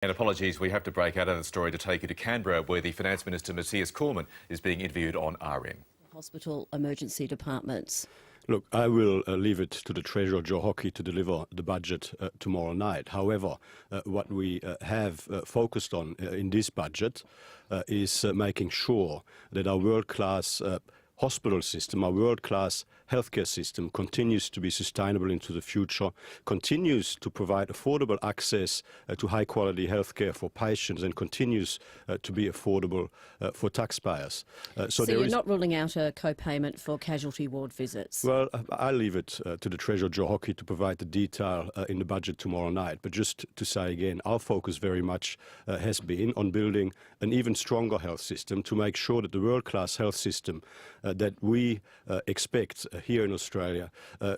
And apologies, we have to break out of the story to take you to Canberra, where the Finance Minister Mathias Cormann is being interviewed on RN. Hospital emergency departments. Look, I will leave it to the Treasurer, Joe Hockey, to deliver the budget tomorrow night. However, what we have focused on in this budget is making sure that our world-class hospital system, our world-class healthcare system continues to be sustainable into the future, continues to provide affordable access to high-quality healthcare for patients, and continues to be affordable for taxpayers. So you're not ruling out a co-payment for casualty ward visits? Well, I'll leave it to the Treasurer, Joe Hockey, to provide the detail in the budget tomorrow night. But just to say again, our focus very much has been on building an even stronger health system to make sure that the world-class health system that we expect here in Australia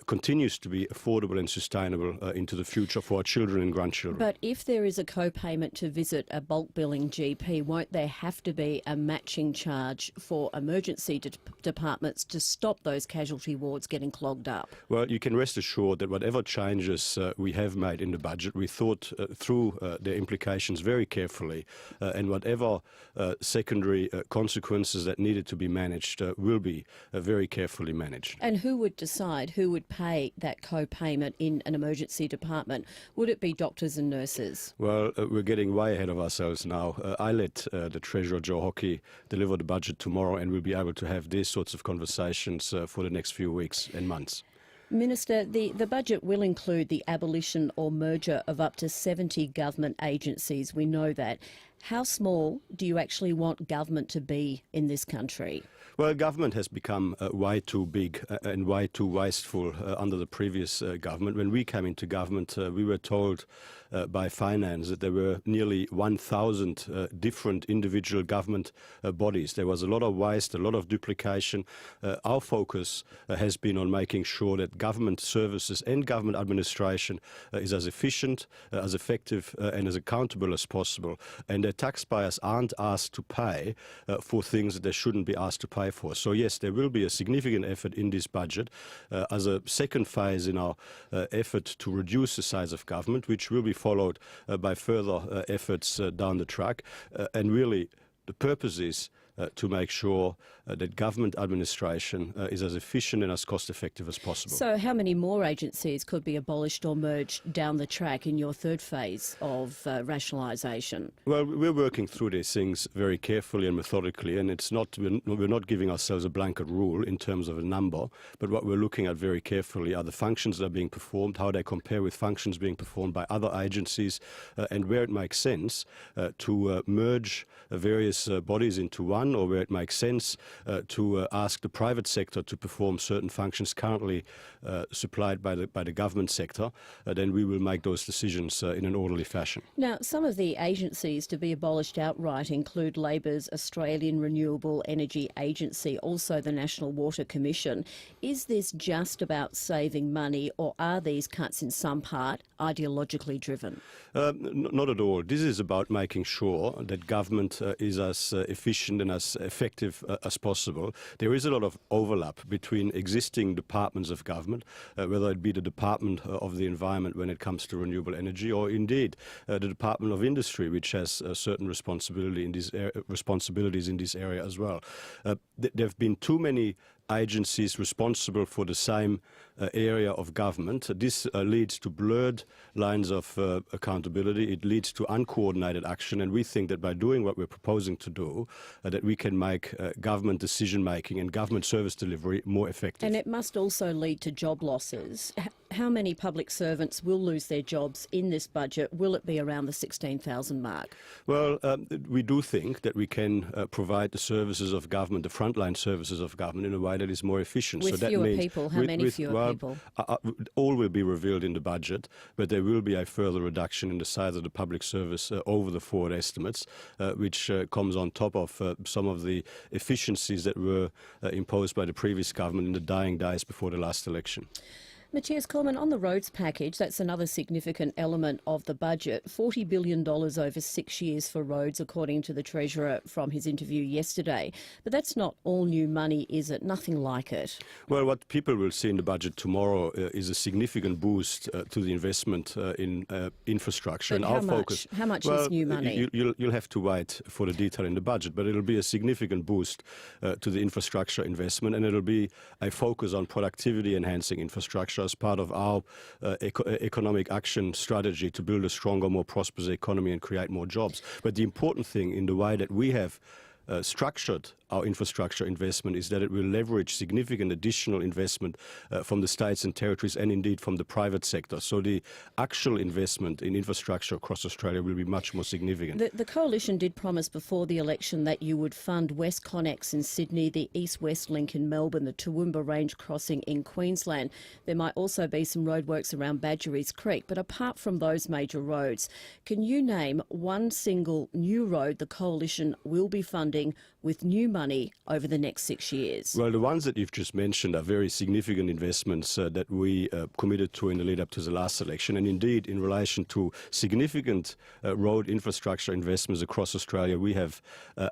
continues to be affordable and sustainable into the future for our children and grandchildren. But if there is a co-payment to visit a bulk billing GP, won't there have to be a matching charge for emergency departments to stop those casualty wards getting clogged up? Well, you can rest assured that whatever changes we have made in the budget, we thought through their implications very carefully, and whatever secondary consequences that needed to be managed will be very carefully managed. And who would decide who would pay that co-payment in an emergency department? Would it be doctors and nurses? Well, we're getting way ahead of ourselves now. I let the Treasurer, Joe Hockey, deliver the budget tomorrow, and we'll be able to have these sorts of conversations for the next few weeks and months. Minister, the budget will include the abolition or merger of up to 70 government agencies. We know that. How small do you actually want government to be in this country? Well, government has become way too big and way too wasteful under the previous government. When we came into government, we were told by finance that there were nearly 1,000 different individual government bodies. There was a lot of waste, a lot of duplication. Our focus has been on making sure that government services and government administration is as efficient, as effective and as accountable as possible, and that taxpayers aren't asked to pay for things that they shouldn't be asked to pay for. So yes, there will be a significant effort in this budget as a second phase in our effort to reduce the size of government, which will be followed by further efforts down the track. And really, the purpose is to make sure that government administration is as efficient and as cost-effective as possible. So how many more agencies could be abolished or merged down the track in your third phase of rationalisation? Well, we're working through these things very carefully and methodically, and we're not giving ourselves a blanket rule in terms of a number, but what we're looking at very carefully are the functions that are being performed, how they compare with functions being performed by other agencies, and where it makes sense to merge various bodies into one, or where it makes sense to ask the private sector to perform certain functions currently supplied by the government sector, then we will make those decisions in an orderly fashion. Now, some of the agencies to be abolished outright include Labor's Australian Renewable Energy Agency, also the National Water Commission. Is this just about saving money, or are these cuts in some part ideologically driven? Not at all. This is about making sure that government is as efficient and as effective as possible. There is a lot of overlap between existing departments of government, whether it be the Department of the Environment when it comes to renewable energy, or indeed the Department of Industry, which has certain responsibilities in this area as well. There have been too many agencies responsible for the same area of government. This leads to blurred lines of accountability. It leads to uncoordinated action, and we think that by doing what we're proposing to do, that we can make government decision-making and government service delivery more effective. And it must also lead to job losses. How many public servants will lose their jobs in this budget? Will it be around the 16,000 mark? Well, we do think that we can provide the services of government, the frontline services of government, in a way that is more efficient. With fewer people? How many fewer people? All will be revealed in the budget, but there will be a further reduction in the size of the public service over the forward estimates, which comes on top of some of the efficiencies that were imposed by the previous government in the dying days before the last election. Mathias Cormann, on the roads package, that's another significant element of the budget. $40 billion over 6 years for roads, according to the Treasurer from his interview yesterday. But that's not all new money, is it? Nothing like it. Well, what people will see in the budget tomorrow is a significant boost to the investment in infrastructure. But and our focus. How much is new money? You'll have to wait for the detail in the budget, but it'll be a significant boost to the infrastructure investment, and it'll be a focus on productivity enhancing infrastructure as part of our economic action strategy to build a stronger, more prosperous economy and create more jobs. But the important thing in the way that we have structured our infrastructure investment is that it will leverage significant additional investment from the states and territories and indeed from the private sector. So the actual investment in infrastructure across Australia will be much more significant. The Coalition did promise before the election that you would fund WestConnex in Sydney, the East-West Link in Melbourne, the Toowoomba Range crossing in Queensland. There might also be some roadworks around Badgerys Creek. But apart from those major roads, can you name one single new road the Coalition will be funding with new money over the next 6 years? Well, the ones that you've just mentioned are very significant investments that we committed to in the lead up to the last election. And indeed, in relation to significant road infrastructure investments across Australia, we have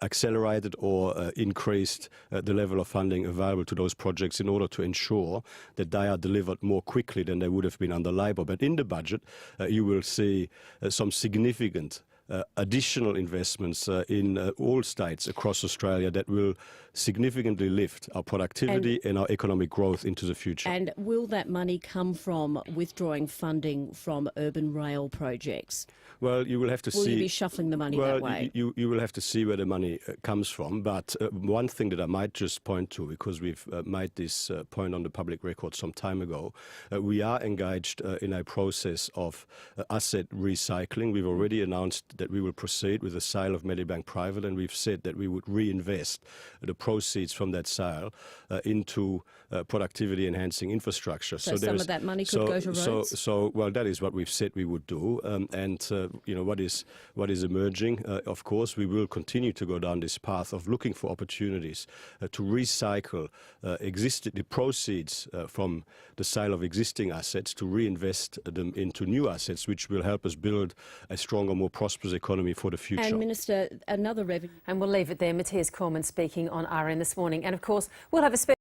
accelerated or increased the level of funding available to those projects in order to ensure that they are delivered more quickly than they would have been under Labor. But in the budget, you will see some significant additional investments in all states across Australia that will significantly lift our productivity and our economic growth into the future. And will that money come from withdrawing funding from urban rail projects? Well, you will have to see. Will you be shuffling the money that way? You will have to see where the money comes from. But one thing that I might just point to, because we've made this point on the public record some time ago, we are engaged in a process of asset recycling. We've already announced that we will proceed with the sale of Medibank Private, and we've said that we would reinvest the proceeds from that sale into productivity enhancing infrastructure. So some of that money could go to roads? Well, that is what we've said we would do. What is emerging, of course, we will continue to go down this path of looking for opportunities to recycle the proceeds from the sale of existing assets to reinvest them into new assets, which will help us build a stronger, more prosperous economy for the future. And Minister, another revenue. And we'll leave it there. Mathias Cormann speaking on RN this morning. And of course, we'll have a special